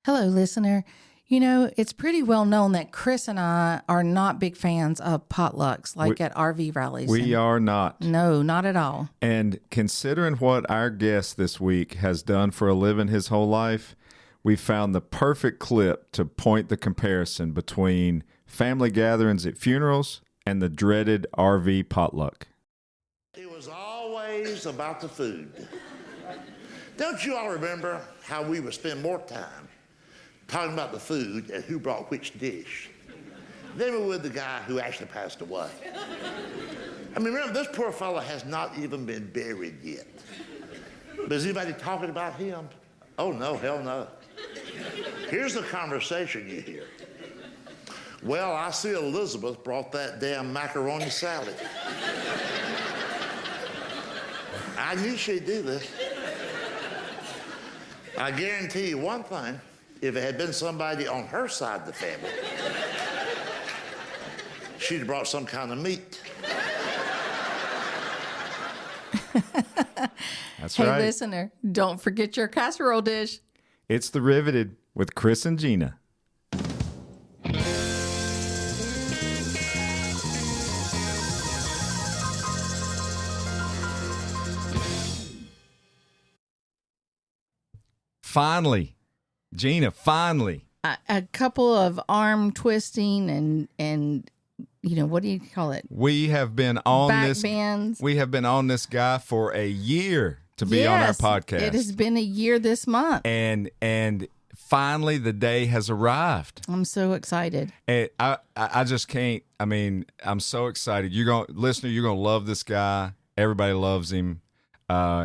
Hello, listener. You know, it's pretty well known that Chris and I are not big fans of potlucks like at RV rallies. We are not. No, not at all. And considering what our guest this week has done for a living his whole life, we found the perfect clip to point the comparison between family gatherings at funerals and the dreaded RV potluck. It was always about the food. Don't you all remember how we would spend more time talking about the food and who brought which dish than we would the guy who actually passed away? I mean, remember, this poor fellow has not even been buried yet. But is anybody talking about him? Oh, no, hell no. Here's the conversation you hear. Well, I see Elizabeth brought that damn macaroni salad. I knew she'd do this. I guarantee you one thing, if it had been somebody on her side of the family, she'd have brought some kind of meat. That's Hey, right. listener, don't forget your casserole dish. It's The Riveted with Chris and Gina. Finally, Gina, finally. A couple of arm twisting and you know, what do you call it? We have been on Back this bends. We have been on this guy for a year to be on our Yes, podcast. It has been a year this month. And finally the day has arrived. I'm so excited. And I just can't. I mean, I'm so excited. You're gonna love this guy. Everybody loves him.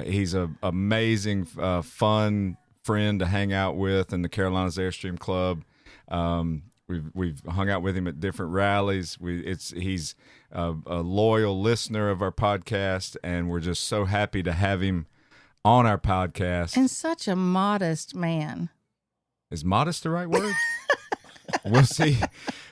He's an amazing, fun friend to hang out with in the Carolinas Airstream Club. We've hung out with him at different rallies. He's a loyal listener of our podcast, and we're just so happy to have him on our podcast. And such a modest man. Is modest the right word? We'll see.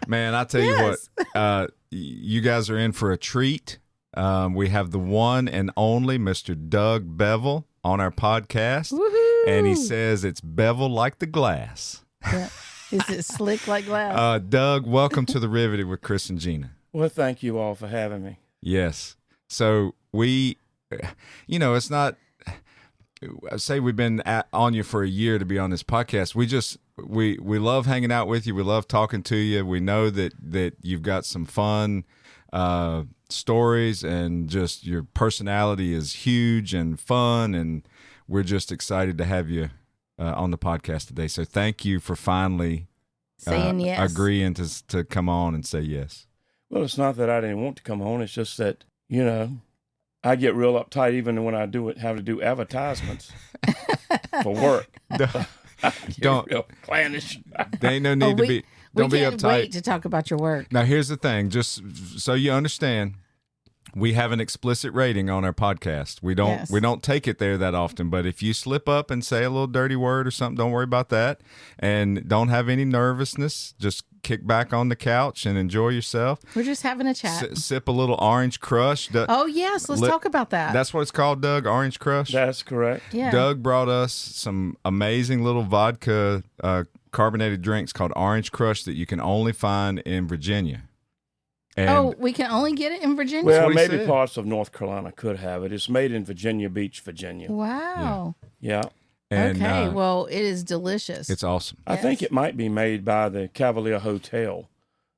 Man, I tell you what, you guys are in for a treat. We have the one and only Mr. Doug Bevel on our podcast. Woohoo! And he says it's bevel like the glass. Yeah. Is it slick like glass? Doug, welcome to The Riveted with Chris and Gina. Well, thank you all for having me. Yes. So it's not, say we've been on you for a year to be on this podcast. We love hanging out with you. We love talking to you. We know that you've got some fun stories, and just your personality is huge and fun, and we're just excited to have you on the podcast today. So thank you for finally Saying yes. agreeing to come on and say yes. Well, it's not that I didn't want to come on. It's just that, I get real uptight even when I have to do advertisements for work. Don't real clannish. There ain't no need to be. Don't be we can't uptight. wait to talk about your work. Now, here's the thing. Just so you understand, we have an explicit rating on our podcast. We don't take it there that often, but if you slip up and say a little dirty word or something, don't worry about that, and don't have any nervousness. Just kick back on the couch and enjoy yourself. We're just having a chat. Sip a little Orange Crush. Oh, yes. Let's talk about that. That's what it's called, Doug, Orange Crush? That's correct. Yeah. Doug brought us some amazing little vodka carbonated drinks called Orange Crush that you can only find in Virginia. And we can only get it in Virginia? Well, what he maybe said. parts of North Carolina could have it. It's made in Virginia Beach, Virginia. Wow. Yeah. and, Okay. Well, it is delicious. it's awesome. I think it might be made by the Cavalier Hotel.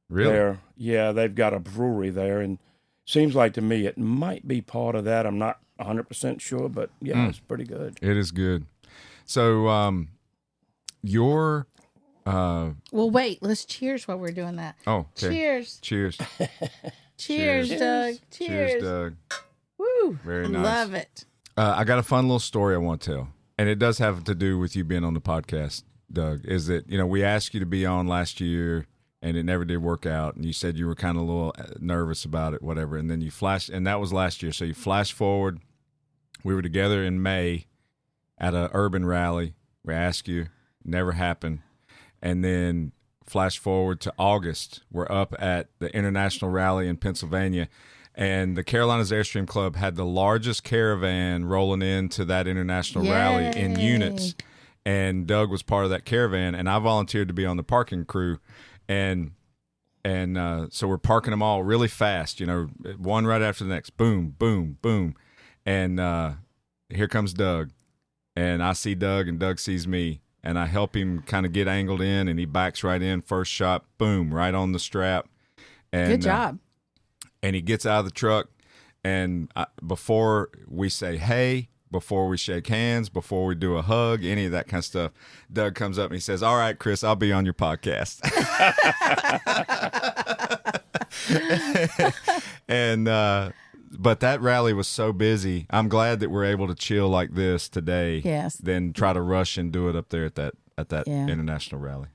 Really? There. Yeah, they've got a brewery there, and seems like to me it might be part of that. I'm not 100% sure, but yeah, it's pretty good. It is good. So, your well, wait. Let's cheers while we're doing that. oh, okay. Cheers. Cheers. Cheers, Doug. Cheers. Cheers, Doug. Woo. Very nice. Love it. I got a fun little story I want to tell, and it does have to do with you being on the podcast, Doug. Is that we asked you to be on last year, and it never did work out, and you said you were kind of a little nervous about it, whatever, and then you flashed, and that was last year. So you flash forward. We were together in May at an urban rally. We asked you, never happened, and then flash forward to August. We're up at the International Rally in Pennsylvania. And the Carolinas Airstream Club had the largest caravan rolling into that international rally in units. and Doug was part of that caravan, and I volunteered to be on the parking crew, and so we're parking them all really fast, one right after the next, boom, boom, boom, and here comes Doug, and I see Doug, and Doug sees me, and I help him kind of get angled in, and he backs right in, first shot, boom, right on the strap. And, Good job. And he gets out of the truck, and before we say hey, before we shake hands, before we do a hug, any of that kind of stuff, Doug comes up and he says, "All right, Chris, I'll be on your podcast." And but that rally was so busy. I'm glad that we're able to chill like this today. Yes. Than try to rush and do it up there at that Yeah. international rally.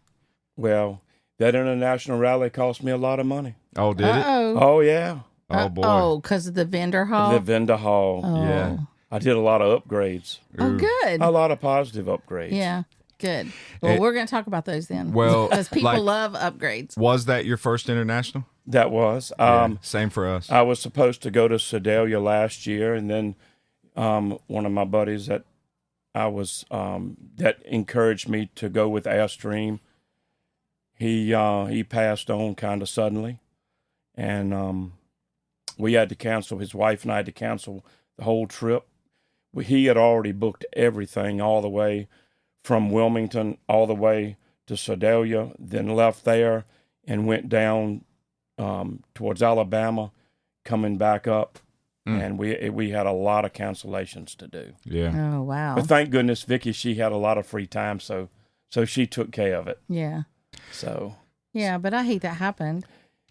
Well, that international rally cost me a lot of money. Oh, did it? Uh-oh. Oh, yeah. Oh boy. Oh, because of the vendor hall? The vendor hall. Oh. Yeah. I did a lot of upgrades. Oh, good. A lot of positive upgrades. Yeah, good. Well, we're going to talk about those then. Well, because people like- love upgrades. Was that your first international? That was. Yeah, same for us. I was supposed to go to Sedalia last year, and then one of my buddies that I was that encouraged me to go with Airstream, he passed on kind of suddenly, and we had to cancel. His wife and I had to cancel the whole trip. He had already booked everything all the way from Wilmington all the way to Sedalia, then left there and went down towards Alabama, coming back up, and we had a lot of cancellations to do. Yeah. Oh, wow. But thank goodness Vicky, she had a lot of free time, so she took care of it. Yeah. So Yeah, but I hate that happened.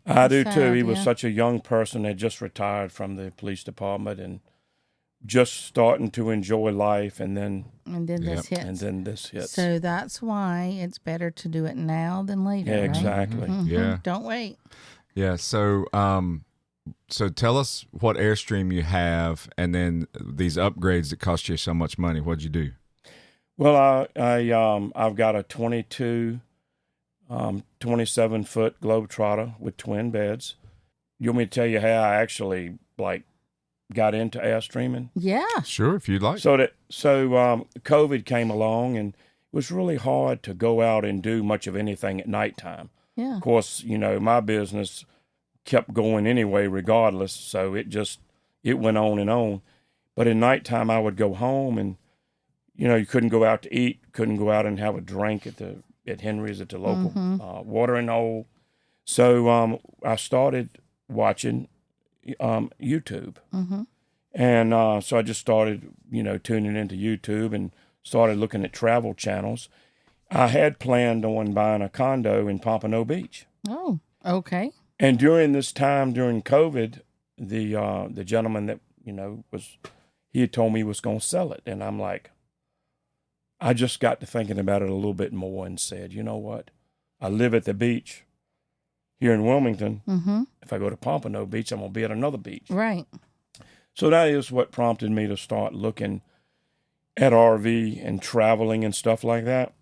I do Sad, too. He was yeah. such a young person, had just retired from the police department and just starting to enjoy life, and then This hits. this hits. So that's why it's better to do it now than later. Yeah, right? exactly. Mhm. Yeah. Don't wait. Yeah. So tell us what Airstream you have, and then these upgrades that cost you so much money. What'd you do? Well, I've got a 22, 27-foot Globetrotter with twin beds. You want me to tell you how I actually got into Airstreaming? Yeah. Sure, if you'd like. So COVID came along, and it was really hard to go out and do much of anything at nighttime. Yeah. Of course, my business kept going anyway, regardless. So it went on and on. But at nighttime, I would go home, and you couldn't go out to eat, couldn't go out and have a drink at Henry's at the local watering hole. So I started watching YouTube. Mm-hmm. And so I just started, tuning into YouTube and started looking at travel channels. I had planned on buying a condo in Pompano Beach. Oh, okay. And during this time, during COVID, the gentleman that, he had told me he was going to sell it. And I'm like, I just got to thinking about it a little bit more and said, you know what? I live at the beach here in Wilmington. Mm-hmm. If I go to Pompano Beach, I'm going to be at another beach. Right. So that is what prompted me to start looking at RV and traveling and stuff like that.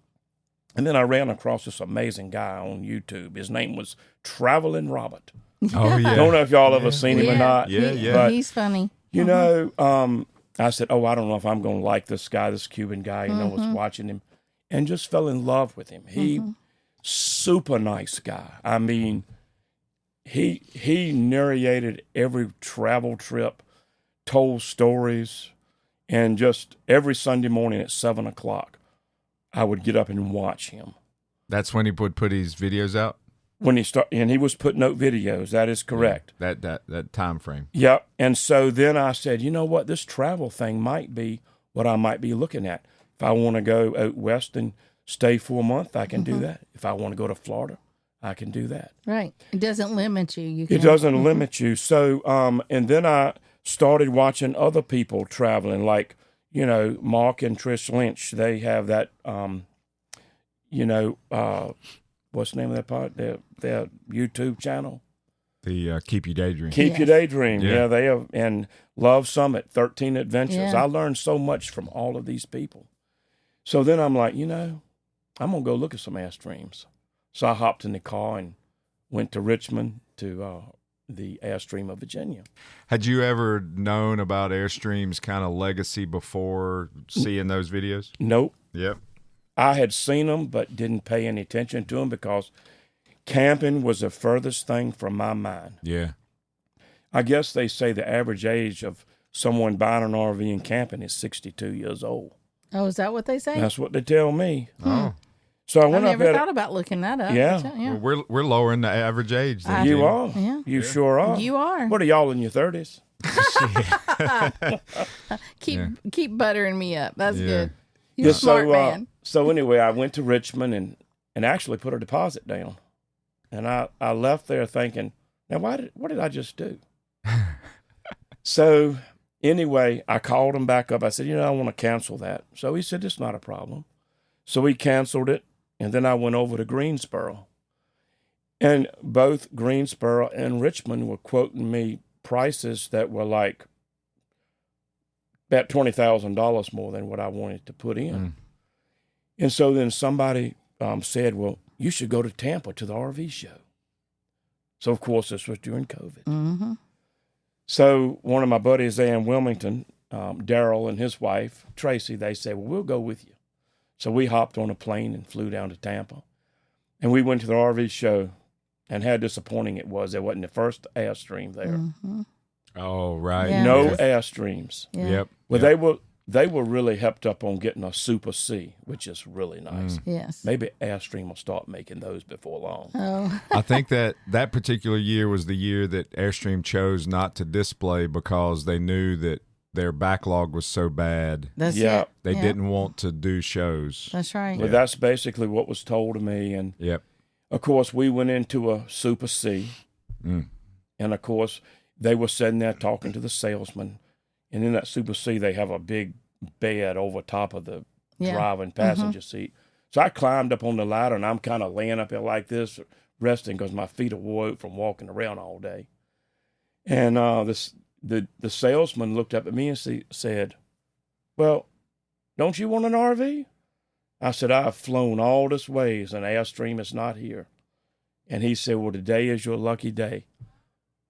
And then I ran across this amazing guy on YouTube. His name was Traveling Robert. Oh, yeah. I don't know if y'all ever seen him or not. Yeah. But, He's funny. I said, I don't know if I'm going to like this guy, this Cuban guy, was watching him, and just fell in love with him. He, super nice guy. I mean, he narrated every travel trip, told stories, and just every Sunday morning at 7:00, I would get up and watch him. That's when he would put his videos out? When he was putting out videos. That is correct. Yeah, that time frame. Yeah. And so then I said, you know what, this travel thing might be what I might be looking at. If I want to go out west and stay for a month, I can do that. If I want to go to Florida, I can do that. Right. It doesn't limit you. It doesn't limit you. So, and then I started watching other people traveling, like, Mark and Trish Lynch. They have that, what's the name of that part? Their YouTube channel. The Keep You Daydream. Keep Your Daydream. Yeah. Yeah, they have. And Love Summit, 13 Adventures. Yeah. I learned so much from all of these people. So then I'm like, I'm going to go look at some Airstreams. So I hopped in the car and went to Richmond to the Airstream of Virginia. Had you ever known about Airstream's kind of legacy before seeing those videos? Nope. Yep. I had seen them but didn't pay any attention to them because camping was the furthest thing from my mind. Yeah. I guess they say the average age of someone buying an RV and camping is 62 years old. Oh, is that what they say? That's what they tell me. Oh. So I I went up never there. thought about looking that up. Yeah. Well, we're lowering the average age. Then, You Jimmy. are. Yeah. You sure are. You are. What are y'all in your 30s? Keep buttering me up. That's Yeah. good. You're a smart man. So anyway, I went to Richmond and actually put a deposit down. And I left there thinking, now what did I just do? So anyway, I called him back up. I said, I want to cancel that. So he said, it's not a problem. So he canceled it. And then I went over to Greensboro. And both Greensboro and Richmond were quoting me prices that were like about $20,000 more than what I wanted to put in. Mm. And so then somebody said, well, you should go to Tampa to the RV show. So, of course, this was during COVID. Mm-hmm. So one of my buddies there in Wilmington, Darryl and his wife, Tracy, they said, well, we'll go with you. So we hopped on a plane and flew down to Tampa. And we went to the RV show, and how disappointing it was. There wasn't the first Airstream there. Mm-hmm. Oh, right. Yeah. No Airstreams. Yeah. Yep. Well, Yep. they were really helped up on getting a Super C, which is really nice. Yes. Maybe Airstream will start making those before long. Oh. I think that particular year was the year that Airstream chose not to display because they knew that their backlog was so bad. That's Yeah. it. They Yeah. didn't want to do shows. That's right. But that's basically what was told to me. And, Yep. of course, we went into a Super C. Mm. And, of course, they were sitting there talking to the salesman. And in that Super C, they have a big bed over top of the Yeah. driving passenger seat. So I climbed up on the ladder, and I'm kind of laying up there like this, resting because my feet are wore out from walking around all day. And the salesman looked up at me and said, well, don't you want an RV? I said, I've flown all this ways, and Airstream is not here. And he said, well, today is your lucky day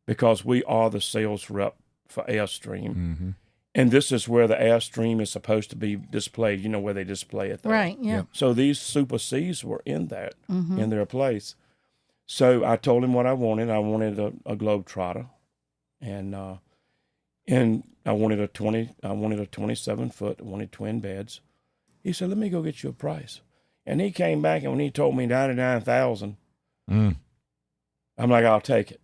because we are the sales rep for Airstream. Mm-hmm. And this is where the Airstream is supposed to be displayed, where they display it there. Right. Yeah. Yep. So these Super Cs were in that, Mm-hmm. in their place. So I told him what I wanted. I wanted a Globetrotter, and I wanted a 27-foot. I wanted twin beds. He said, "Let me go get you a price." And he came back, and when he told me $99,000, I'm like, "I'll take it."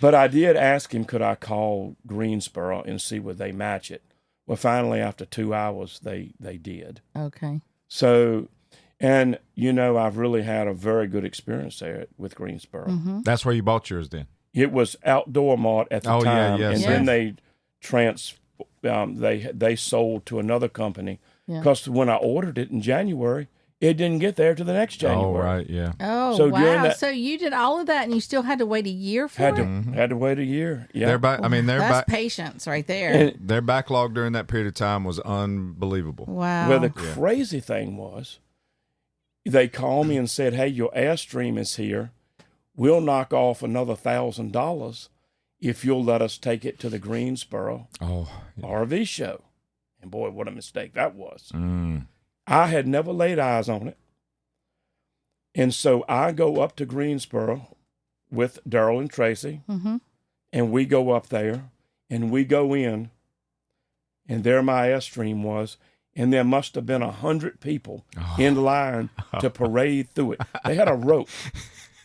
But I did ask him, could I call Greensboro and see would they match it? Well, finally, after 2 hours, they did. Okay. So, and I've really had a very good experience there with Greensboro. Mm-hmm. That's where you bought yours then. It was Outdoor Mart at the Oh, yeah, time, yes, and yes. then they sold to another company Yeah. because when I ordered it in January, it didn't get there to the next January. Oh, right, yeah. Oh, So during wow. that- So you did all of that and you still had to wait a year for Had it? to wait a year. Yeah, That's patience right there. And- their backlog during that period of time was unbelievable. Wow. well, the crazy thing was, they called me and said, "Hey, your Airstream is here. We'll knock off another $1,000 if you'll let us take it to the Greensboro Oh, RV show." And boy, what a mistake that was. mm. I had never laid eyes on it. And so I go up to Greensboro with Darryl and Tracy, Mm-hmm. and we go up there, and we go in, and there my Airstream was, and there must have been 100 people in line to parade through it. They had a rope,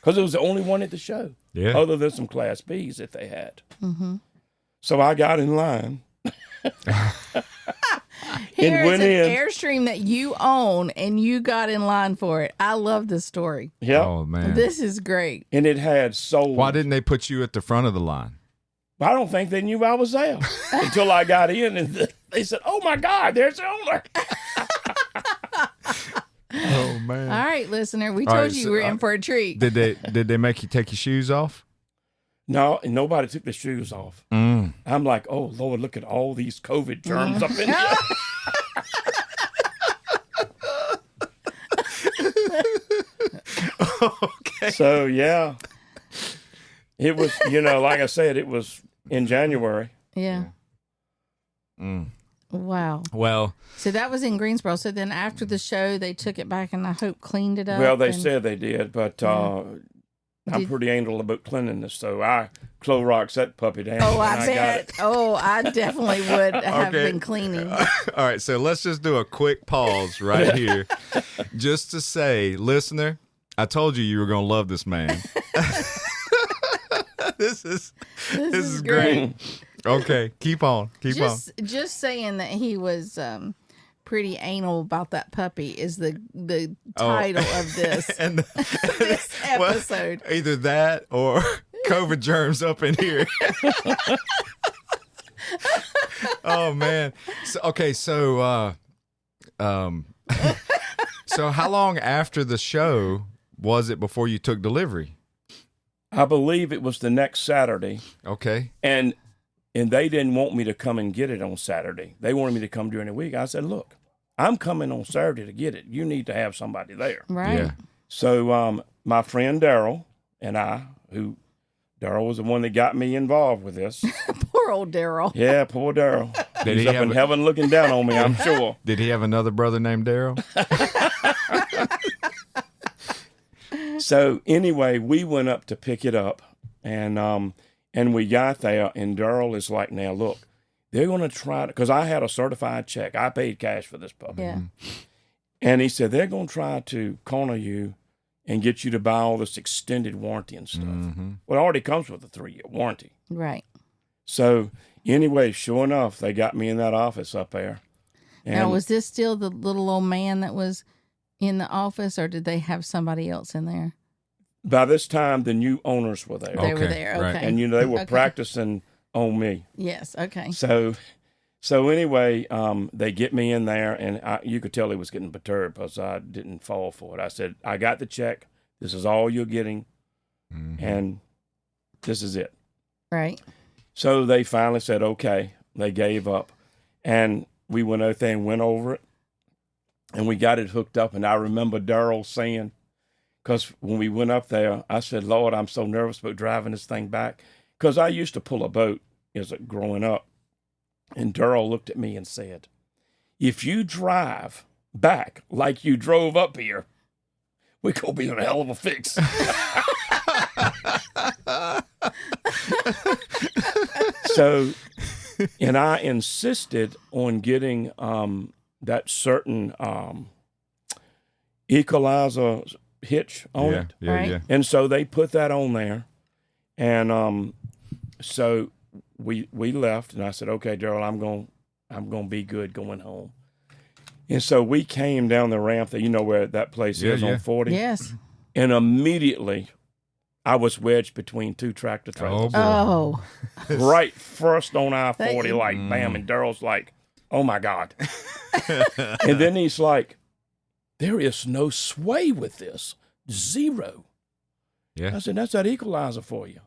because it was the only one at the show, Yeah. other than some Class Bs that they had. Mm-hmm. So I got in line. Here is went an in. Airstream that you own and you got in line for it. I love this story. Yep. Oh, man. This is great. And it had sold. Why didn't they put you at the front of the line? I don't think they knew I was there until I got in, and they said, "Oh my God, there's the owner." Oh, man. All right, listener. We All told right, you so, we were in for a treat. Did they make you take your shoes off? No, and nobody took the shoes off. Mm. I'm like, "Oh Lord, look at all these COVID germs up in here." Okay. So yeah, it was. Like I said, it was in January. Yeah. Mm. Wow. Well, So that was in Greensboro. So then after the show, they took it back and I hope cleaned it up. Well, they said they did, but I'm pretty anal about cleanliness, so I Clorox that puppy down. Oh, I and bet. got it. Oh, I definitely would have Okay. been cleaning. all right, so let's just do a quick pause right here just to say, listener, I told you were going to love this man. This is great. Okay, keep on. Just saying that he was pretty anal about that puppy is the title of this And this episode. well, either that or COVID germs up in here. Oh man. So so how long after the show was it before you took delivery? I believe it was the next Saturday, Okay. and they didn't want me to come and get it on Saturday. They wanted me to come during the week. I said, look, I'm coming on Saturday to get it. You need to have somebody there. Right. Yeah. So my friend Darryl and I, Darryl was the one that got me involved with this. Poor old Darryl. Yeah, poor Darryl. Did He's he up have in a- heaven looking down on me, I'm sure. Did he have another brother named Darryl? So anyway, we went up to pick it up, and we got there, and Darryl is like, now look, they're going to try to, because I had a certified check. I paid cash for this puppy. Yeah. And he said, they're going to try to corner you and get you to buy all this extended warranty and stuff. Well, it already comes with a 3-year warranty. Right. So anyway, sure enough, they got me in that office up there. And Now, was this still the little old man that was in the office, or did they have somebody else in there? by this time, the new owners were there. They were Okay, there. right. Okay. And, they were Okay. practicing on me. Yes. Okay. So anyway, they get me in there, and you could tell he was getting perturbed because I didn't fall for it. I said, I got the check. This is all you're getting, and this is it. Right. So they finally said, okay. They gave up, and we went out there and went over it, and we got it hooked up. And I remember Darryl saying, because when we went up there, I said, Lord, I'm so nervous about driving this thing back, because I used to pull a boat growing up. And Darryl looked at me and said, if you drive back like you drove up here, we're going to be in a hell of a fix. So, and I insisted on getting that certain equalizer hitch on it. Right. Yeah. And so they put that on there. And so we left, and I said, okay, Darryl, I'm going to be good going home. And so we came down the ramp that, where that place is on 40. Yes. And immediately I was wedged between two tractor trailers. boy. Oh. Right first on I-40, That- like, bam. And Daryl's like, oh, my God. And then he's like, there is no sway with this. Zero. Yeah. I said, that's that equalizer for you.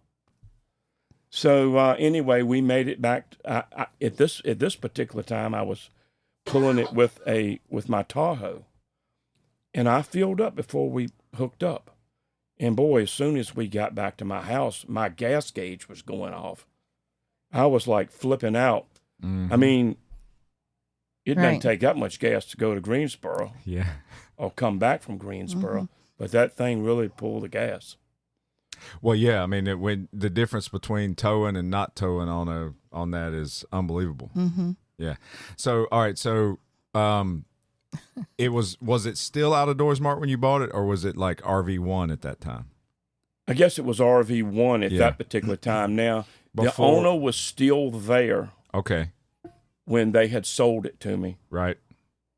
So anyway, we made it back. At this particular time, I was pulling it with my Tahoe, and I filled up before we hooked up. And boy, as soon as we got back to my house, my gas gauge was going off. I was like flipping out. Mhm. I mean, it doesn't Right. take that much gas to go to Greensboro Yeah. or come back from Greensboro, but that thing really pulled the gas. Well, yeah. I mean, when the difference between towing and not towing on that is unbelievable. Mm-hmm. Yeah. So, all right. So, was it still out of doors, Mark, when you bought it, or was it like RV1 at that time? I guess it was RV1 at Yeah. that particular time. Now, the Before- owner was still there Okay. when they had sold it to me. Right.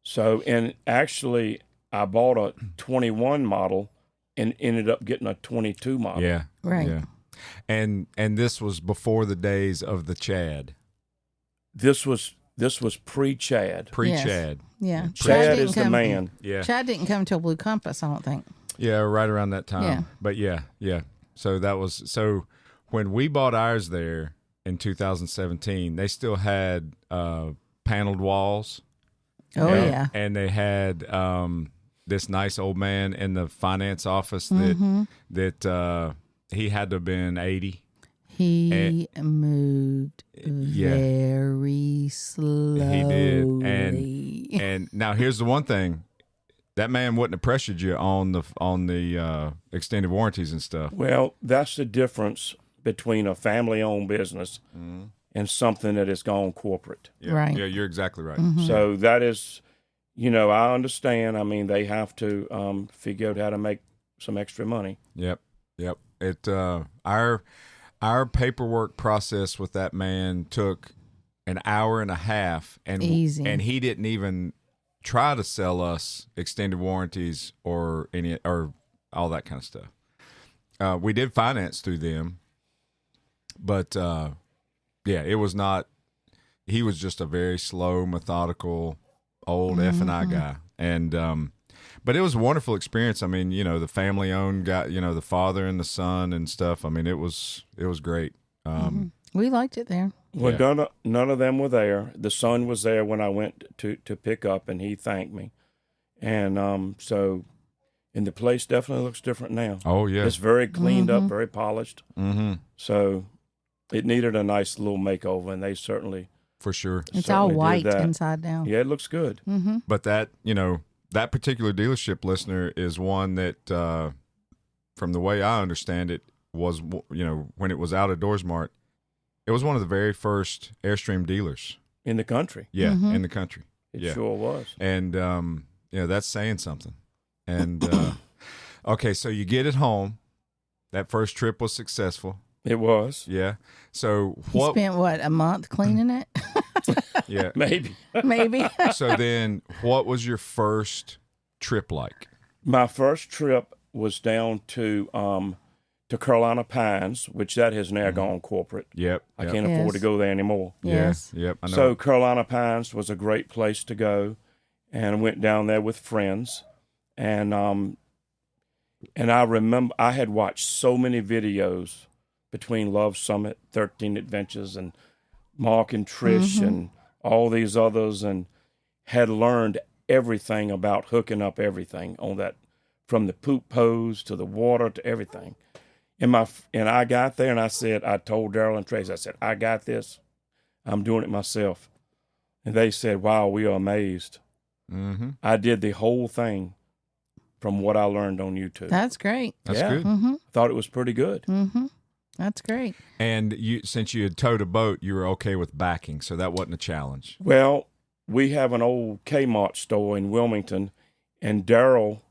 So, and actually, I bought a 21 model and ended up getting a 22 model. Yeah. Right. Yeah. And this was before the days of the Chad, This was pre-Chad. pre-Chad. Yeah. Chad didn't is the come- man. Yeah. Chad didn't come till Blue Compass, I don't think. Yeah, right around that time. Yeah. But yeah. So when we bought ours there in 2017, they still had paneled walls. Oh, yeah. And they had this nice old man in the finance office Mm-hmm. that he had to have been 80. He moved very slowly. He did. And now here's the one thing. That man wouldn't have pressured you on the extended warranties and stuff. Well, that's the difference between a family-owned business and something that has gone corporate. Yeah. Right. Yeah, you're exactly right. So that is, I understand. I mean, they have to figure out how to make some extra money. Yep. It our paperwork process with that man took an hour and a half, and Easy. And he didn't even try to sell us extended warranties or all that kind of stuff. We did finance through them, but it was not. He was just a very slow, methodical, old F&I guy, and but it was a wonderful experience. I mean, the family-owned guy, the father and the son and stuff. I mean, it was great. We liked it there. Well, none of them were there. The son was there when I went to pick up, and he thanked me. And and the place definitely looks different now. Oh, yeah. It's very cleaned up, very polished. Mm-hmm. So it needed a nice little makeover, and they certainly For sure. It's all certainly did white that. inside down. Yeah, it looks good. But that, that particular dealership, listener, is one that, from the way I understand it, was, when it was out of Doorsmart, it was one of the very first Airstream dealers. In the country. Yeah, in the country. It sure was. And, that's saying something. And, okay, so you get it home. That first trip was successful. It was. Yeah. So He spent, a month cleaning it? Yeah. Maybe. Maybe. So then what was your first trip like? My first trip was down to Carolina Pines, which that has now gone corporate. Yep. I can't afford to go there anymore. Yes. Yeah. Yep. I know. So Carolina Pines was a great place to go, and I went down there with friends, and I remember I had watched so many videos between Love Summit, 13 Adventures, and Mark and Trish, and all these others, and had learned everything about hooking up everything on that, from the poop hose to the water to everything. And I got there, and I told Darryl and Trace, I said, I got this. I'm doing it myself. And they said, wow, we are amazed. Mm-hmm. I did the whole thing from what I learned on YouTube. That's great. That's Yeah. good. Thought it was pretty good. That's great. And since you had towed a boat, you were okay with backing, so that wasn't a challenge. Well, we have an old Kmart store in Wilmington, and Darryl,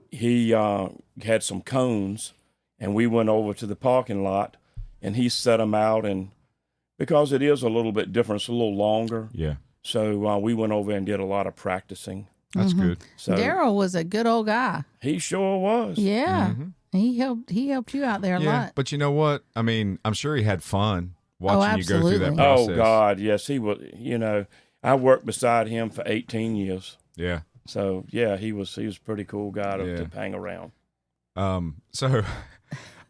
he had some cones, and we went over to the parking lot, and he set them out, and because it is a little bit different, it's a little longer. Yeah. So we went over and did a lot of practicing. That's good. So Darryl was a good old guy. he sure was. Yeah. He helped you out there a lot. But you know what? I mean, I'm sure he had fun watching you go through that absolutely. process. Oh, God, yes, he was. I worked beside him for 18 years. Yeah. So, yeah, he was a pretty cool guy Yeah. to hang around. So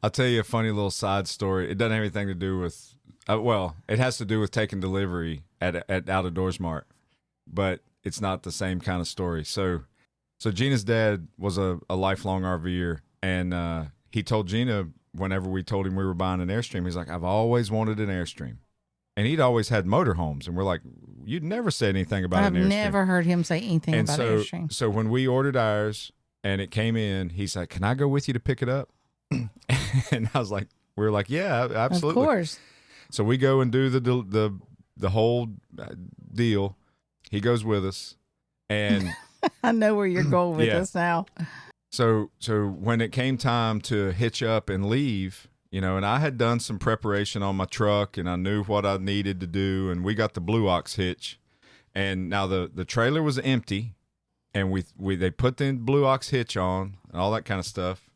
I'll tell you a funny little side story. It doesn't have anything to do with, it has to do with taking delivery at Out of Doorsmart, but it's not the same kind of story. So Gina's dad was a lifelong RVer, and he told Gina whenever we told him we were buying an Airstream, he's like, I've always wanted an Airstream. And he'd always had motorhomes, and we're like, you'd never said anything about I've an Airstream. never heard him say anything And about Airstream. so when we ordered ours and it came in, he's like, can I go with you to pick it up? And I was like, we were like, yeah, absolutely. Of course. So we go and do the whole deal. He goes with us, and I know where you're going with this now. so when it came time to hitch up and leave, and I had done some preparation on my truck, and I knew what I needed to do, and we got the Blue Ox hitch, and now the trailer was empty, and they put the Blue Ox hitch on and all that kind of stuff,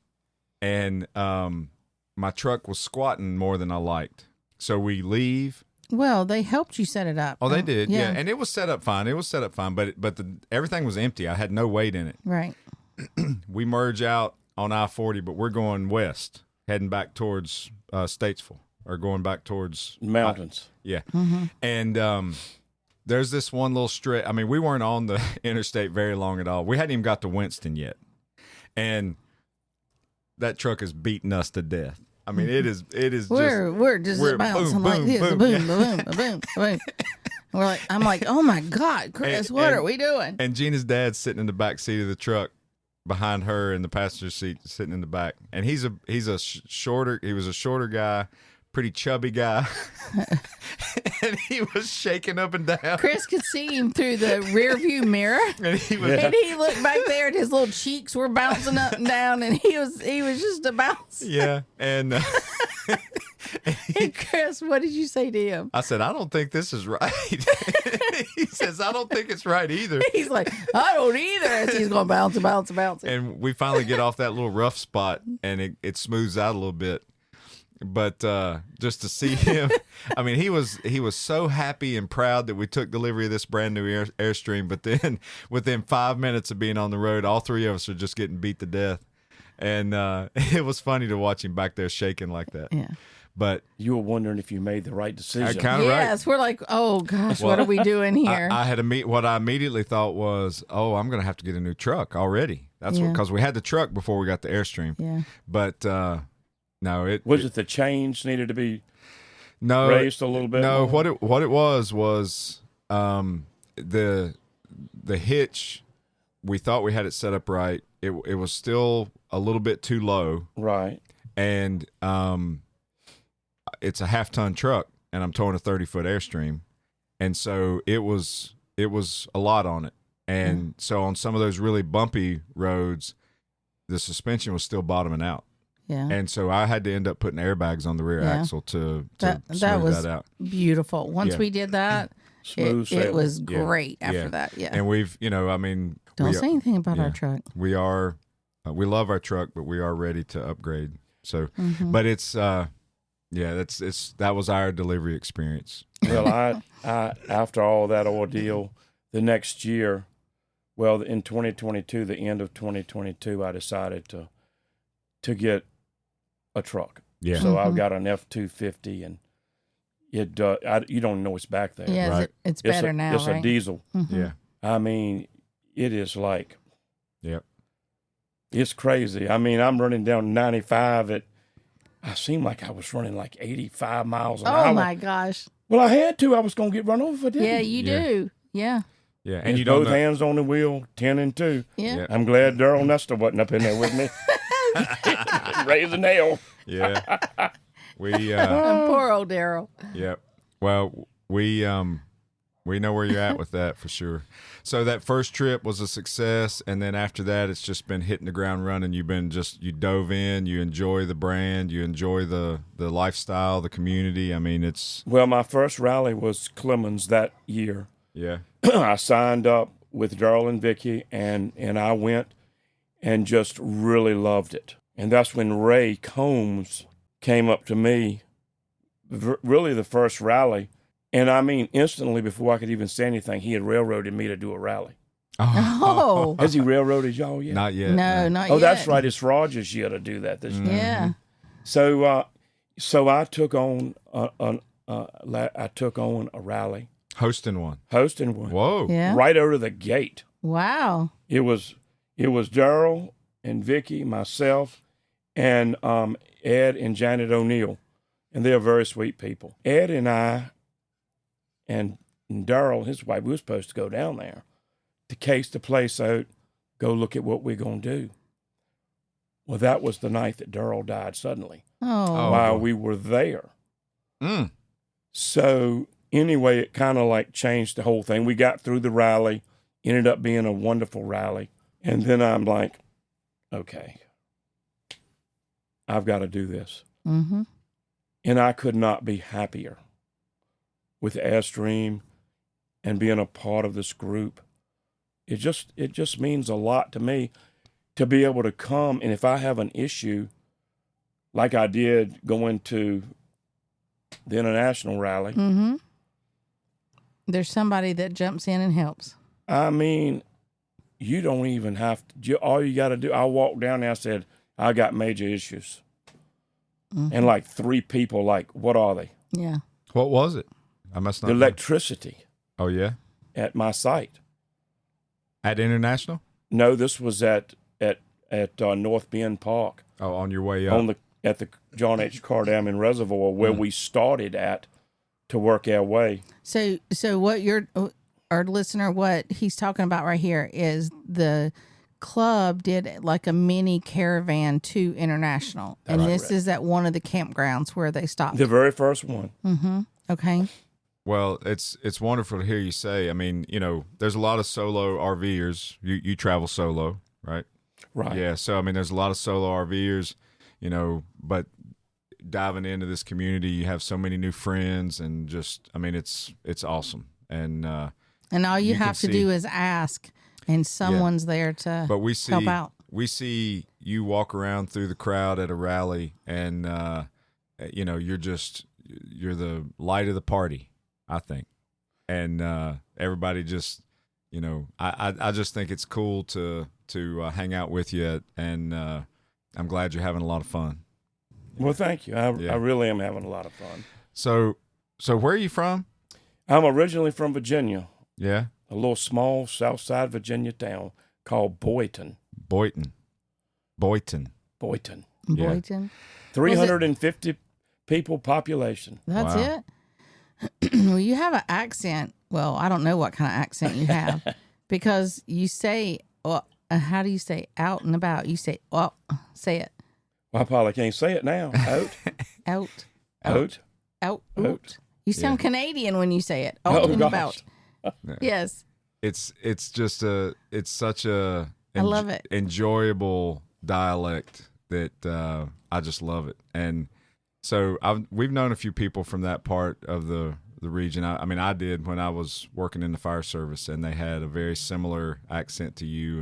and my truck was squatting more than I liked, so we leave. Well, they helped you set it up. Oh, they did, yeah. And it was set up fine. But everything was empty. I had no weight in it. Right. We merge out on I-40, but we're going west, heading back towards Statesville, or going back towards Mountains. Yeah. And there's this one little stretch. I mean, we weren't on the interstate very long at all. We hadn't even got to Winston yet. And that truck is beating us to death. I mean, it is We're just bouncing boom, like boom, this, boom, boom, boom, boom, boom. I'm like, oh my God, Chris, what are we doing? And Gina's dad's sitting in the back seat of the truck behind her in the passenger seat, sitting in the back. And he was a shorter guy, pretty chubby guy. And he was shaking up and down. Chris could see him through the rear view mirror. And he looked back there and his little cheeks were bouncing up and down and he was just a bounce. Yeah. And And Chris, what did you say to him? I said, I don't think this is right. He says, I don't think it's right either. He's like, I don't either. As he's going bounce. And we finally get off that little rough spot and it smooths out a little bit. But just to see him, I mean, he was so happy and proud that we took delivery of this brand new Airstream. But then within 5 minutes of being on the road, all three of us are just getting beat to death. And it was funny to watch him back there shaking like that. Yeah. But you were wondering if you made the right decision. Yes, we're like, oh gosh, what are we doing here? I had what I immediately thought was, oh, I'm going to have to get a new truck already. That's because we had the truck before we got the Airstream. Yeah. But no, it the change needed to be no raised a little bit. No, more? what it was the hitch. We thought we had it set up right. It was still a little bit too low. Right. And it's a half-ton truck, and I'm towing a 30-foot Airstream, and so it was a lot on it. And so on some of those really bumpy roads, the suspension was still bottoming out. Yeah. And so I had to end up putting airbags on the rear axle to that smooth was that out. Beautiful. Once we did that, it was great after that. Yeah. And we've, don't say anything about our truck. We are, we love our truck, but we are ready to upgrade. So, but it's, that was our delivery experience. Well, I after all that ordeal, the next year, in 2022, the end of 2022, I decided to get a truck. Yeah. So I've got an F-250, and you don't know it's back there. Yeah, right? It's better now, It's a diesel. Yeah. I mean, it is like, yep. It's crazy. I mean, I'm running down 95 I seemed like I was running like 85 miles an hour. Oh my gosh. Well, I had to. I was going to get run over if I didn't. Yeah, you do. Yeah. Yeah. And you both hands on the wheel, 10 and 2. Yeah. Yep. I'm glad Darryl Nestor wasn't up in there with me. Raise a nail. Yeah. We Poor old Darryl. Yep. Well, we know where you're at with that for sure. So that first trip was a success, and then after that, it's just been hitting the ground running. You dove in. You enjoy the brand. You enjoy the lifestyle, the community. I mean, it's. Well, my first rally was Clemens that year. Yeah. I signed up with Darryl and Vicky, and I went and just really loved it. And that's when Ray Combs came up to me, really the first rally. And I mean, instantly, before I could even say anything, he had railroaded me to do a rally. Oh. Has he railroaded y'all yet? Not yet. No, not yet. Oh, that's right. It's Rogers year to do that this year. Yeah. So I took on a rally. Hosting one. Whoa. Yeah. Right out of the gate. Wow. It was Darryl and Vicky, myself, and Ed and Janet O'Neill. And they're very sweet people. Ed and I and Darryl, his wife, we were supposed to go down there to case the place out, go look at what we're going to do. Well, that was the night that Darryl died suddenly while we were there. Mm. So anyway, it kind of like changed the whole thing. We got through the rally, ended up being a wonderful rally. And then I'm like, okay, I've got to do this. Mm-hmm. And I could not be happier with Airstream and being a part of this group. It just means a lot to me to be able to come, and if I have an issue, like I did going to the international rally. Mm-hmm. There's somebody that jumps in and helps. I mean, you don't even have to. All you got to do, I walked down there, I said, I got major issues. Mm-hmm. And like 3 people, like, what are they? Yeah. What was it? I must not The know. electricity. Oh, yeah? At my site. At International? No, this was at North Bend Park. Oh, on your way up. at the John H. Cardamon Reservoir where we started at to work our way. So what our listener, what he's talking about right here is the club did like a mini caravan to International. And this is at one of the campgrounds where they stopped. The very first one. Mm-hmm. Okay. Well, it's wonderful to hear you say. I mean, there's a lot of solo RVers. You travel solo, right? Right. Yeah. So I mean, there's a lot of solo RVers, but diving into this community, you have so many new friends, and just, I mean, it's awesome. And all you have to do is ask, and someone's there to help out. We see you walk around through the crowd at a rally, and you're the light of the party, I think. And everybody just, I just think it's cool to hang out with you, and I'm glad you're having a lot of fun. Well, thank you. I really am having a lot of fun. So where are you from? I'm originally from Virginia. Yeah. A little small South Side Virginia town called Boynton. Boynton. Yeah. 350 people population. That's it? Well, you have an accent. Well, I don't know what kind of accent you have because you say, how do you say out and about? You say, say it. Well, I probably can't say it now. Out. You sound Canadian when you say it. Out and about. Yes. It's such a I love it. enjoyable dialect that I just love it. And so we've known a few people from that part of the region. I mean, I did when I was working in the fire service, and they had a very similar accent to you,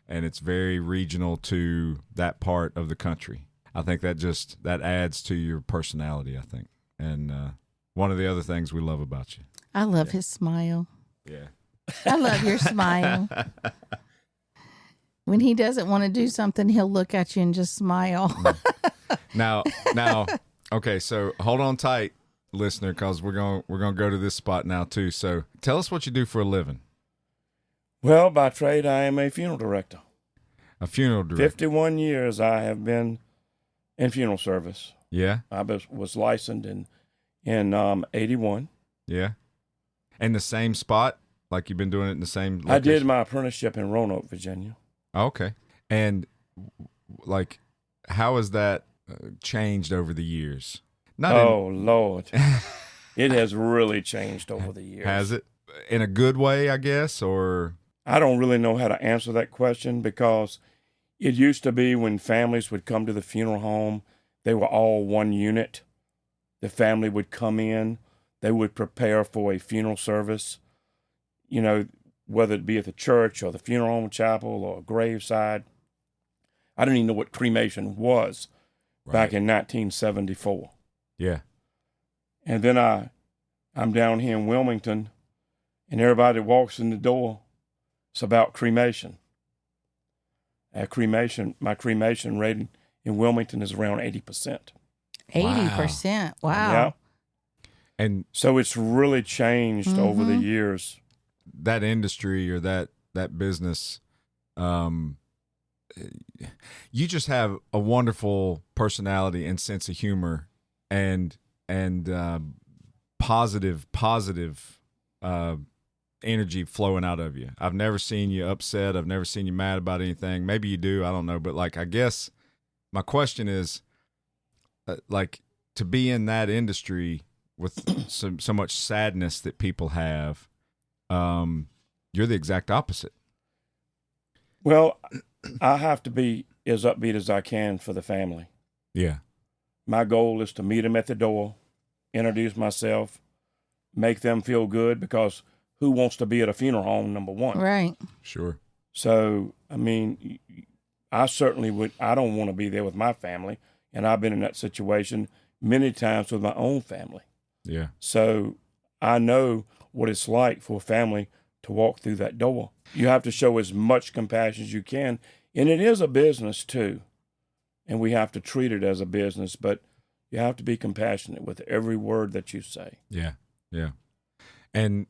and it's very regional to that part of the country. I think that adds to your personality, I think. And one of the other things we love about you. I love his smile. Yeah. I love your smile. When he doesn't want to do something, he'll look at you and just smile. Now, okay, so hold on tight, listener, because we're gonna go to this spot now too. So tell us what you do for a living. Well, by trade, I am a funeral director. A funeral director. 51 years I have been in funeral service. Yeah. I was licensed in 81. Yeah. And the same spot? Like you've been doing it in the same location? I did my apprenticeship in Roanoke, Virginia. Okay. And like, how has that changed over the years? Lord. It has really changed over the years. Has it? In a good way, I guess, or? I don't really know how to answer that question, because it used to be when families would come to the funeral home, they were all one unit. The family would come in. They would prepare for a funeral service, whether it be at the church or the funeral home chapel or graveside. I didn't even know what cremation was back in 1974. Yeah. And then I'm down here in Wilmington, and everybody walks in the door, it's about cremation. My cremation rate in Wilmington is around 80%. 80%. Wow. Yeah. And so it's really changed over the years. That industry or that business, you just have a wonderful personality and sense of humor, and positive energy flowing out of you. I've never seen you upset. I've never seen you mad about anything. Maybe you do. I don't know. But like, I guess my question is, like, to be in that industry with so much sadness that people have, you're the exact opposite. Well, I have to be as upbeat as I can for the family. Yeah. My goal is to meet them at the door, introduce myself, make them feel good, because who wants to be at a funeral home, number one? Right. Sure. So, I mean, I certainly I don't want to be there with my family, and I've been in that situation many times with my own family. Yeah. So I know what it's like for a family to walk through that door. You have to show as much compassion as you can. And it is a business too. And we have to treat it as a business, but you have to be compassionate with every word that you say. Yeah. Yeah. And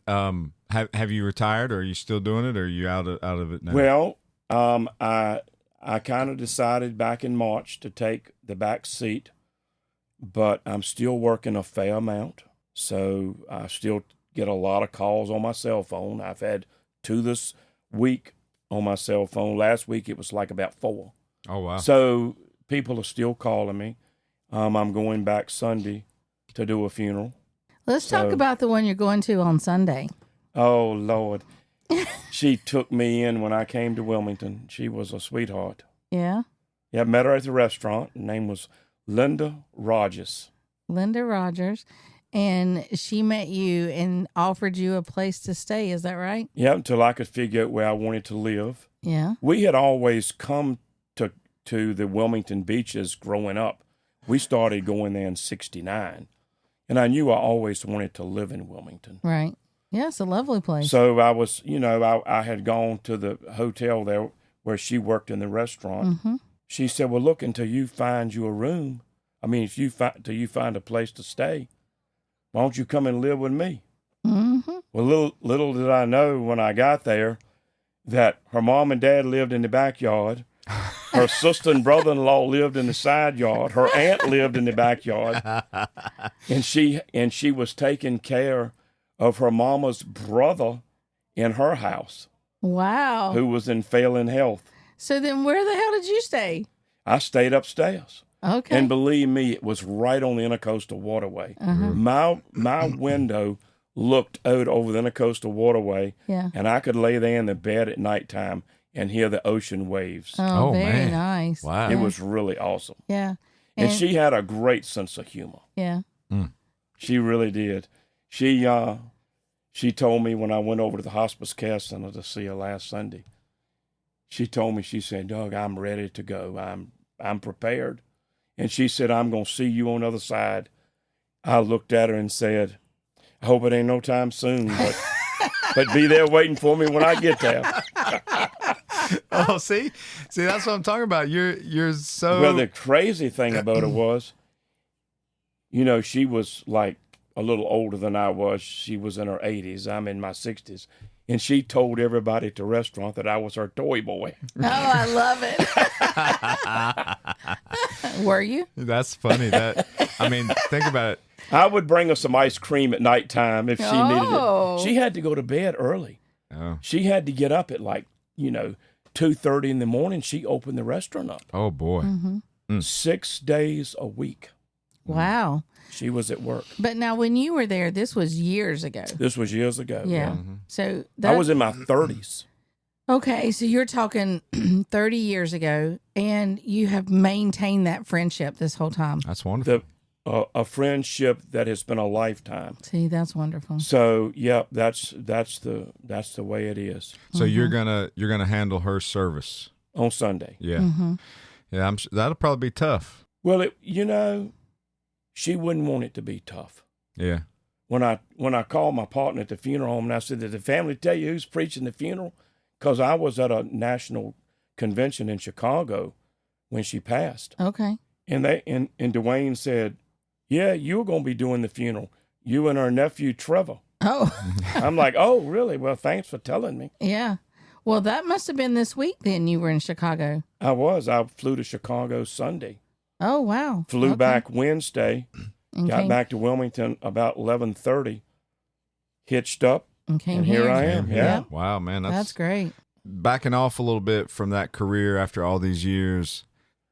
have you retired, or are you still doing it, or are you out of it now? Well, I I kind of decided back in March to take the back seat, but I'm still working a fair amount. So I still get a lot of calls on my cell phone. I've had 2 this week on my cell phone. Last week it was like about 4. Oh, wow. So people are still calling me. I'm going back Sunday to do a funeral. Let's talk about the one you're going to on Sunday. Oh, Lord. She took me in when I came to Wilmington. She was a sweetheart. Yeah? Yeah, I met her at the restaurant. Her name was Linda Rogers. Linda Rogers. And she met you and offered you a place to stay. Is that right? Yeah, until I could figure out where I wanted to live. Yeah. We had always come to the Wilmington beaches growing up. We started going there in 1969. And I knew I always wanted to live in Wilmington. Right. Yeah, it's a lovely place. So I was, I had gone to the hotel there where she worked in the restaurant. Mm-hmm. She said, well, look, until you find you a room, till you find a place to stay, why don't you come and live with me? Mm-hmm. Well, little did I know when I got there that her mom and dad lived in the backyard. Her sister and brother-in-law lived in the side yard. Her aunt lived in the backyard. And she was taking care of her mama's brother in her house. Wow. Who was in failing health. So then where the hell did you stay? I stayed upstairs. Okay. And believe me, it was right on the Intercoastal Waterway. Uh-huh. My window looked out over the Intercoastal Waterway, Yeah. and I could lay there in the bed at nighttime and hear the ocean waves. Oh, very man. nice. Wow. It was really awesome. Yeah. And she had a great sense of humor. Yeah. She really did. She told me when I went over to the Hospice Care Center to see her last Sunday, she told me, she said, Doug, I'm ready to go. I'm prepared. And she said, I'm going to see you on the other side. I looked at her and said, I hope it ain't no time soon, but be there waiting for me when I get there. Oh, see, that's what I'm talking about. You're so. Well, the crazy thing about it was, she was like a little older than I was. She was in her 80s. I'm in my 60s. And she told everybody at the restaurant that I was her toy boy. Oh, I love it. Were you? That's funny. Think about it. I would bring her some ice cream at nighttime if she needed it. She had to go to bed early. Oh. She had to get up at 2:30 in the morning. She opened the restaurant up. Oh boy. Mm-hmm. 6 days a week. Wow. She was at work. But now when you were there, this was years ago. This was years ago. Yeah. Mm-hmm. So I was in my 30s. Okay, so you're talking 30 years ago, and you have maintained that friendship this whole time. That's wonderful. A friendship that has been a lifetime. See, that's wonderful. So yeah, that's the way it is. So you're gonna handle her service on Sunday. Yeah, Mm-hmm. yeah. That'll probably be tough. Well, she wouldn't want it to be tough. Yeah. When I called my partner at the funeral home and I said, did the family tell you who's preaching the funeral? Because I was at a national convention in Chicago when she passed. Okay. And Dwayne said, yeah, you were going to be doing the funeral. You and her nephew, Trevor. Oh. I'm like, oh, really? Well, thanks for telling me. Yeah. Well, that must have been this week then you were in Chicago. I was. I flew to Chicago Sunday. Oh, wow. Flew back Wednesday. And got back to Wilmington about 11:30. Hitched up. And came and here I am. Yeah. Wow, man. That's great. Backing off a little bit from that career after all these years,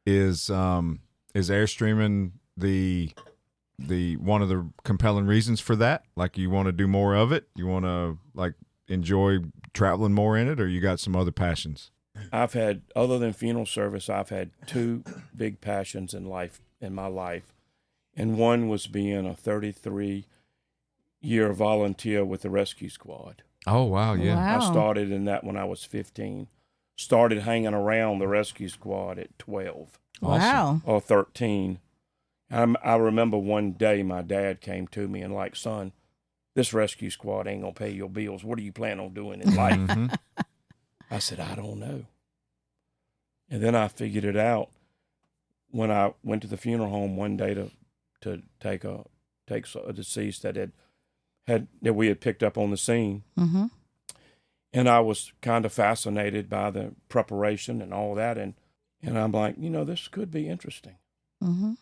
is Airstreaming the one of the compelling reasons for that? Like, you want to do more of it? You want to enjoy traveling more in it, or you got some other passions? I've had, other than funeral service, I've had 2 big passions in my life. And one was being a 33-year volunteer with the rescue squad. Oh, wow, yeah. Wow. I started in that when I was 15. Started hanging around the rescue squad at 12. Wow. Or 13. I remember one day my dad came to me and like, son, this rescue squad ain't going to pay your bills. What do you plan on doing in life? Mm-hmm. I said, I don't know. And then I figured it out when I went to the funeral home one day to take a deceased that we had picked up on the scene. Mm-hmm. And I was kind of fascinated by the preparation and all that. And And I'm like, this could be interesting. Mm-hmm.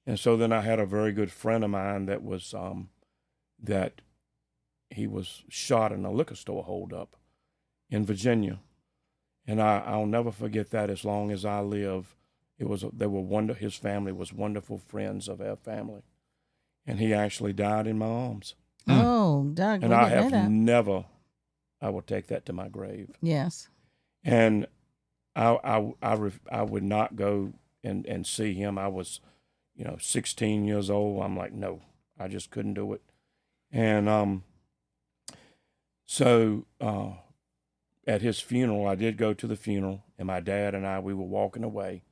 And so then I had a very good friend of mine that was, that he was shot in a liquor store holdup in Virginia. And I'll never forget that as long as I live. His family was wonderful friends of our family. And he actually died in my arms. Oh, Doug, And I have never, I will take that to my grave. Yes. And I would not go and see him. I was, 16 years old. I'm like, no, I just couldn't do it. And so at his funeral, I did go to the funeral, and my dad and we were walking away,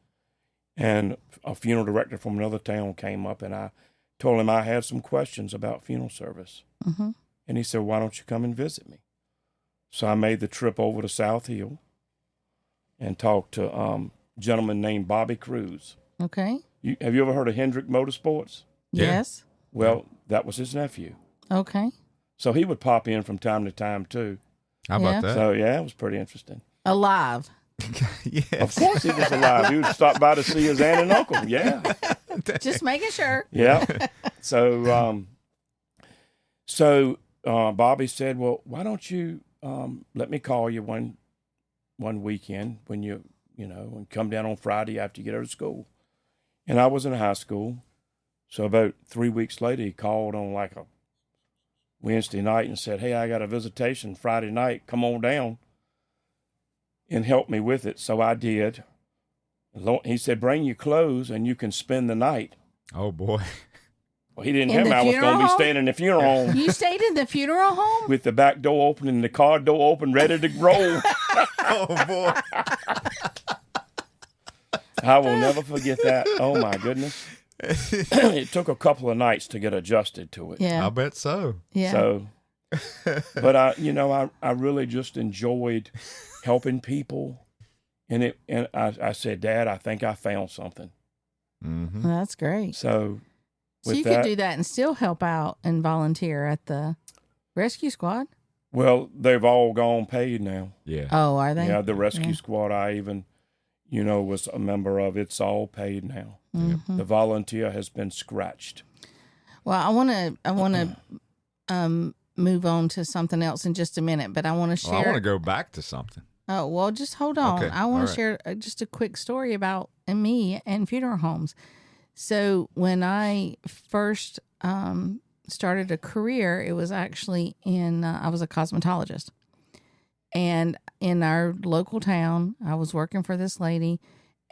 and a funeral director from another town came up, and I told him I had some questions about funeral service. Mm-hmm. And he said, why don't you come and visit me? So I made the trip over to South Hill and talked to a gentleman named Bobby Cruz. Okay. Have you ever heard of Hendrick Motorsports? Yes. Well, that was his nephew. Okay. So he would pop in from time to time, too. How about that? So, yeah, it was pretty interesting. Alive. Yes. Of course he was alive. He would stop by to see his aunt and uncle. Yeah. Just making sure. Yeah. So, Bobby said, well, why don't you let me call you one weekend when and come down on Friday after you get out of school. And I was in high school. So about 3 weeks later, he called on like a Wednesday night and said, hey, I got a visitation Friday night. Come on down and help me with it. So I did. He said, bring your clothes and you can spend the night. Oh, boy. Well, he didn't tell me I was going to be staying in the funeral home. You stayed in the funeral home? With the back door open and the car door open, ready to roll. Oh, boy. I will never forget that. Oh, my goodness. It took a couple of nights to get adjusted to it. Yeah. I bet so. Yeah. So, but I really just enjoyed helping people. And I said, Dad, I think I found something. Mm-hmm. Well, that's great. So you could do that and still help out and volunteer at the rescue squad? Well, they've all gone paid now. Yeah. Oh, are they? Yeah, the rescue squad I even, was a member of. It's all paid now. Mm-hmm. The volunteer has been scratched. Well, I want to move on to something else in just a minute, but I want to share. Well, I want to go back to something. Oh, well, just hold on. Okay. I want to All share just a quick story about me and funeral homes. So when I first started a career, it was actually I was a cosmetologist. And in our local town, I was working for this lady,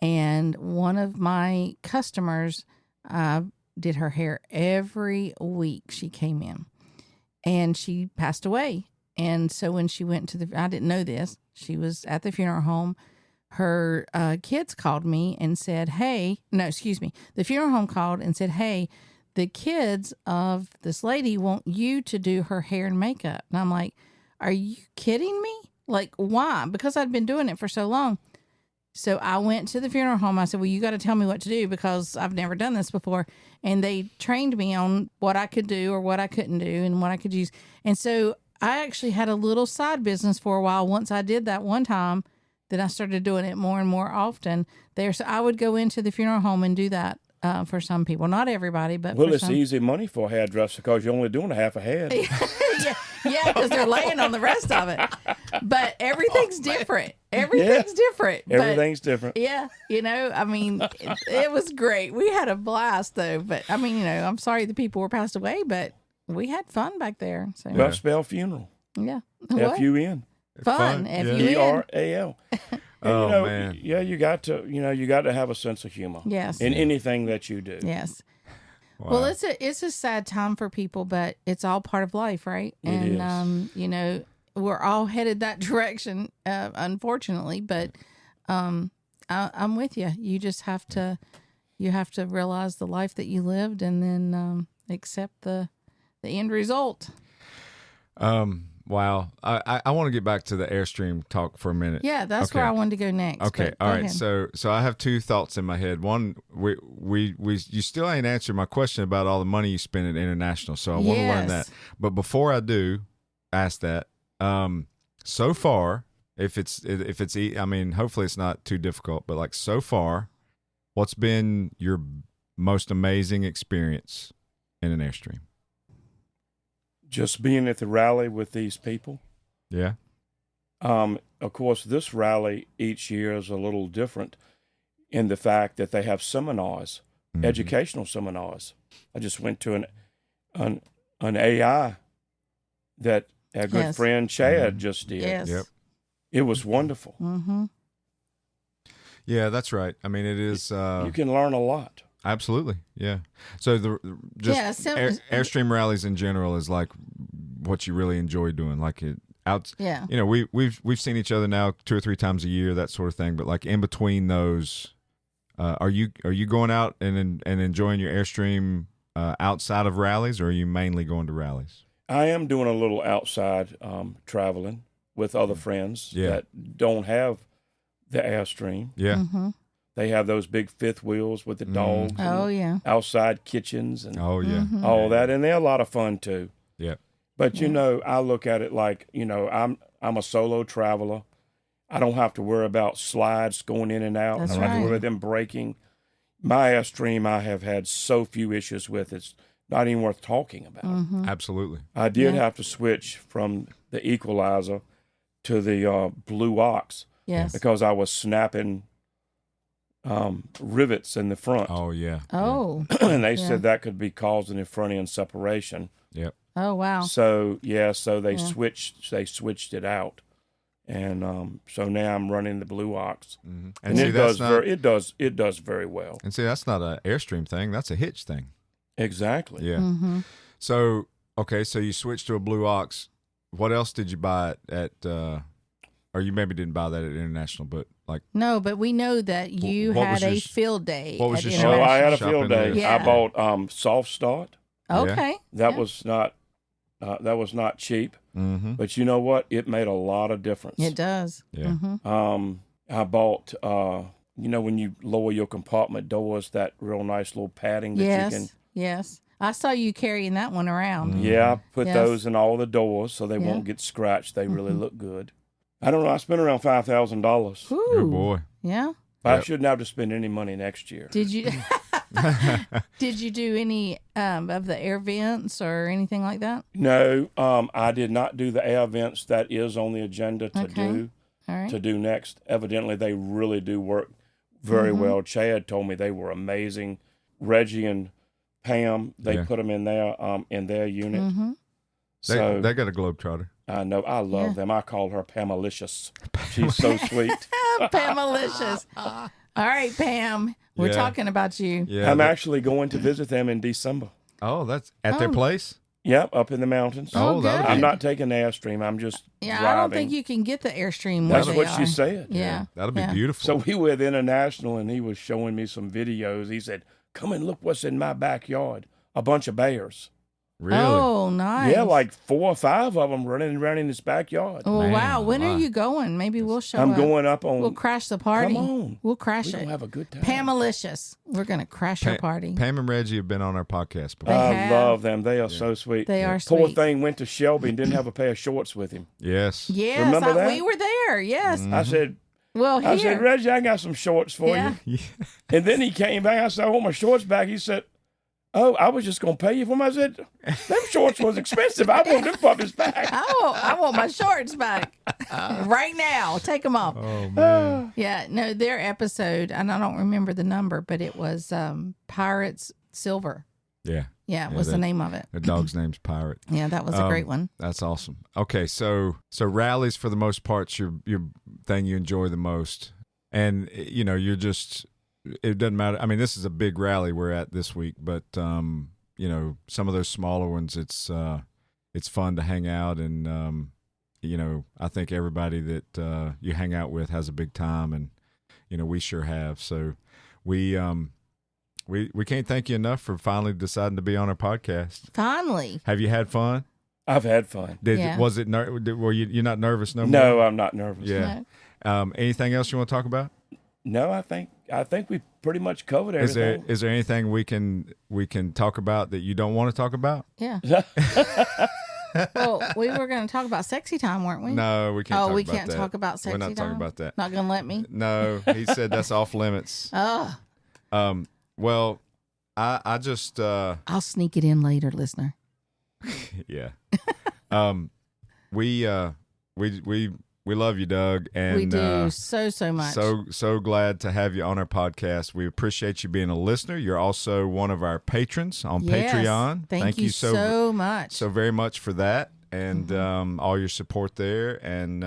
and one of my customers did her hair every week she came in, and she passed away. And so when she went to I didn't know this, she was at the funeral home. Her kids called me and said, the funeral home called and said, hey, the kids of this lady want you to do her hair and makeup. And I'm like, are you kidding me? Like, why? Because I'd been doing it for so long. So I went to the funeral home. I said, well, you got to tell me what to do because I've never done this before. And they trained me on what I could do or what I couldn't do and what I could use. And so I actually had a little side business for a while. Once I did that one time, then I started doing it more and more often there. So I would go into the funeral home and do that for some people. Not everybody, but well, for it's easy money for a hairdresser because you're only doing a half a head. yeah, because they're laying on the rest of it. But everything's different. Everything's different. Everything's different. Yeah, I mean, it was great. We had a blast, though. But, I mean, I'm sorry the people were passed away, but we had fun back there. So. Well, spell funeral. Yeah. F-U-N. Fun. F-U-N. E-R-A-L. Oh, man. Yeah, you got to have a sense of humor. Yes. In anything that you do. Yes. Wow. Well, it's a sad time for people, but it's all part of life, right? It is. We're all headed that direction, unfortunately. But I'm with you. You just have to realize the life that you lived, and then accept the end result. Wow. I want to get back to the Airstream talk for a minute. Yeah, that's where I wanted to go next. Okay. All right. So I have two thoughts in my head. One, you still ain't answered my question about all the money you spend at international. So I want to learn that. But before I do ask that, so far I mean, hopefully it's not too difficult, but like so far, what's been your most amazing experience in an Airstream? Just being at the rally with these people. Yeah. Of course, this rally each year is a little different in the fact that they have seminars, educational seminars. I just went to an AI that our good friend Chad just did. Yes. Yep. It was wonderful. Mm-hmm. Yeah, that's right. I mean, it is. You can learn a lot. Absolutely. Yeah. So Airstream rallies in general is like what you really enjoy doing. Like it out. Yeah. You know, we've seen each other now 2 or 3 times a year, that sort of thing. But like in between those, are you going out and enjoying your Airstream outside of rallies, or are you mainly going to rallies? I am doing a little outside traveling with other friends that don't have the Airstream. Yeah. Mm-hmm. They have those big fifth wheels with the dogs. Oh, yeah. Outside kitchens and Mm-hmm. all that, and they're a lot of fun too. Yeah. But you know, I look at it like, you know, I'm a solo traveler. I don't have to worry about slides going in and out. That's I don't have to worry right. about them breaking. My Airstream, I have had so few issues with. It's not even worth talking about. Mm-hmm. Absolutely. I did have to switch from the equalizer to the blue ox Yes. because I was snapping rivets in the front. Oh yeah. Oh. And they said that could be causing a front end separation. Yep. Oh, wow. So they switched it out, and so now I'm running the blue ox, Mm-hmm. and it does very well. And see, that's not an Airstream thing. That's a hitch thing. Exactly. Yeah. Mm-hmm. So okay, so you switched to a blue ox. What else did you buy at? Or you maybe didn't buy that at International, but like No, but we know that you What had was your a sh- field day. what was at your Oh, International. I had a Shopping field day. list. Yeah. I bought soft start. Okay. That Yeah. was not cheap, mm-hmm. but you know what? It made a lot of difference. It does. Yeah. Mm-hmm. I bought you know, when you lower your compartment doors, that real nice little padding that Yes. you can. Yes. I saw you carrying that one around. Yeah, I put Yes. those in all the doors so they Yeah. won't get scratched. They really look good. I don't know. I spent around $5,000. Good boy. Yeah. I Yep. shouldn't have to spend any money next year. Did you did you do any of the air vents or anything like that? No, I did not do the air vents. That is on the agenda to Okay. All right. do next. Evidently, they really do work very well. Chad told me they were amazing. Reggie and Pam, they put them in their unit. Mm-hmm. So They got a Globetrotter. I know I love them. I call her Pamalicious. She's so sweet. Pamalicious. All right, Pam. We're Yeah. talking about you. Yeah. I'm actually going to visit them in December. Oh, that's at their place. Yep, up in the mountains. Oh, that would good. I'm not taking the Airstream. I'm just Yeah, driving. I don't think you can get the Airstream. That's where what they she are. said. Yeah. That'll be Yeah. beautiful. So we were at International, and he was showing me some videos. He said, "Come and look what's in my backyard. A bunch of bears. really? Oh, nice. Yeah, like 4 or 5 of them running around in his backyard." Oh, Man, wow. When wow. are you going? Maybe we'll show I'm up. going up on. We'll crash the party. Come on. We'll crash We it. don't have a good time. Pamalicious. We're going to crash our party. Pam and Reggie have been on our podcast before. They I have. love them. They are so sweet. They are Poor sweet. thing went to Shelby and didn't have a pair of shorts with him. Yes. Yes, Remember that? we were there. Yes. I said, Well, here. I said, Reggie, I got some shorts for Yeah. you. And then he came back. I said, I want my shorts back. He said, "Oh, I was just going to pay you for them." I said, "Them shorts was expensive. I want them puppies back." I want my shorts back right now. Take them off. Oh man. Yeah, no, their episode, and I don't remember the number, but it was Pirates Silver. Yeah. Yeah, was the name of it. The dog's name's Pirate. Yeah, that was a great one. That's awesome. Okay, so rallies for the most part's your thing you enjoy the most, and you know you're just it doesn't matter. I mean, this is a big rally we're at this week, but you know some of those smaller ones, it's fun to hang out, and you know I think everybody that you hang out with has a big time, and you know we sure have. So we can't thank you enough for finally deciding to be on our podcast. Finally. Have you had fun? I've had fun. Yeah. Was it? Were you're not nervous no more? No, I'm not nervous. Yeah. No. Anything else you want to talk about? No, I think we pretty much covered everything. Is there anything we can talk about that you don't want to talk about? Yeah. Well, we were going to talk about sexy time, weren't we? No, we can't. Oh, talk we about can't that. talk about sexy We're time. not talking about that. Not going to let me. No, he said that's off limits. Oh, Well, I just I'll sneak it in later, listener. yeah. We love you, Doug, and We do so much. So glad to have you on our podcast. We appreciate you being a listener. You're also one of our patrons on Yes. Patreon. Thank you so much. So very much for that, and all your support there. And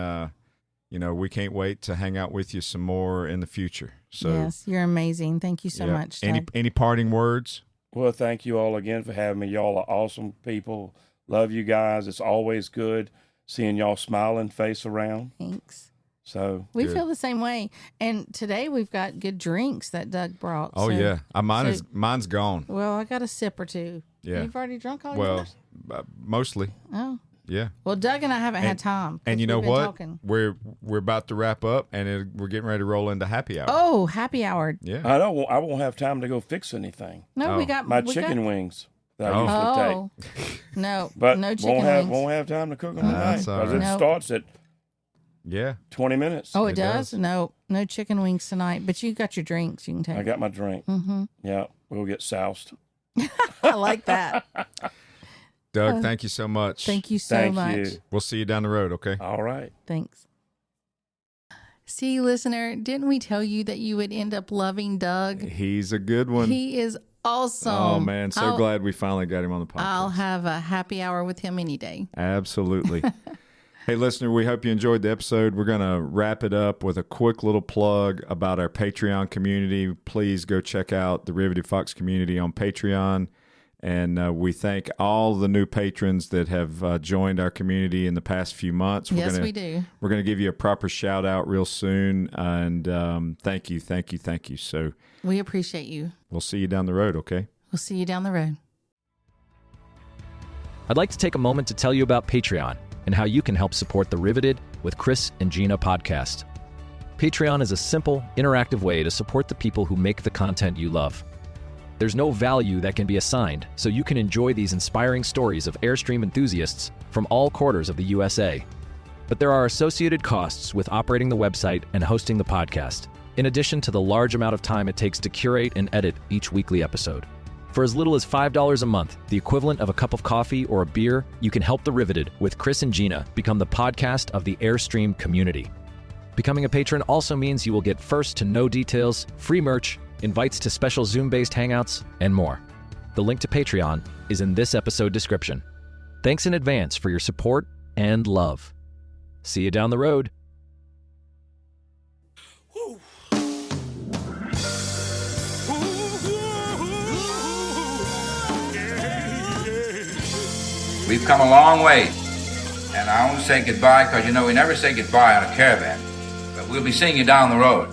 we can't wait to hang out with you some more in the future. So yes, you're amazing. Thank you so much. Doug. Any parting words? Well, thank you all again for having me. Y'all are awesome people. Love you guys. It's always good seeing y'all smiling face around. Thanks. So We Good. feel the same way. And today we've got good drinks that Doug brought. Oh so- yeah, mine's gone. Well, I got a sip or two. Yeah. You've already drunk all Well, yours? mostly, Oh. yeah. Well, Doug and I haven't had time. 'cause And you know we've been what? talking. We're about to wrap up, and we're getting ready to roll into happy hour. Oh, happy hour. Yeah. I won't have time to go fix anything. No, Oh. we got My we chicken got, wings that Oh. I usually Oh, take. no, But no chicken won't wings. have time to cook them tonight That's all because right. it No. starts at Yeah. 20 minutes. Oh, It it does? does. No chicken wings tonight. But you got your drinks. You can take. I got my drink. Mm-hmm. Yeah, we'll get soused. I like that. Doug, thank you so much. Thank you so Thank much. you. We'll see you down the road, okay? All right. Thanks. See, listener, didn't we tell you that you would end up loving Doug? He's a good one. He is awesome. Oh, man. So glad we finally got him on the podcast. I'll have a happy hour with him any day. Absolutely. Hey, listener, we hope you enjoyed the episode. We're going to wrap it up with a quick little plug about our Patreon community. Please go check out the Riveted Fox community on Patreon. And we thank all the new patrons that have joined our community in the past few months. We do. We're going to give you a proper shout out real soon. And thank you. So We appreciate you. we'll see you down the road, okay? We'll see you down the road. I'd like to take a moment to tell you about Patreon and how you can help support the Riveted with Chris and Gina podcast. Patreon is a simple, interactive way to support the people who make the content you love. There's no value that can be assigned, so you can enjoy these inspiring stories of Airstream enthusiasts from all quarters of the USA. But there are associated costs with operating the website and hosting the podcast, in addition to the large amount of time it takes to curate and edit each weekly episode. For as little as $5 a month, the equivalent of a cup of coffee or a beer, you can help the Riveted with Chris and Gina become the podcast of the Airstream community. Becoming a patron also means you will get first-to-know details, free merch, invites to special Zoom-based hangouts, and more. The link to Patreon is in this episode description. Thanks in advance for your support and love. See you down the road. We've come a long way, and I only say goodbye because, we never say goodbye on a caravan. But we'll be seeing you down the road.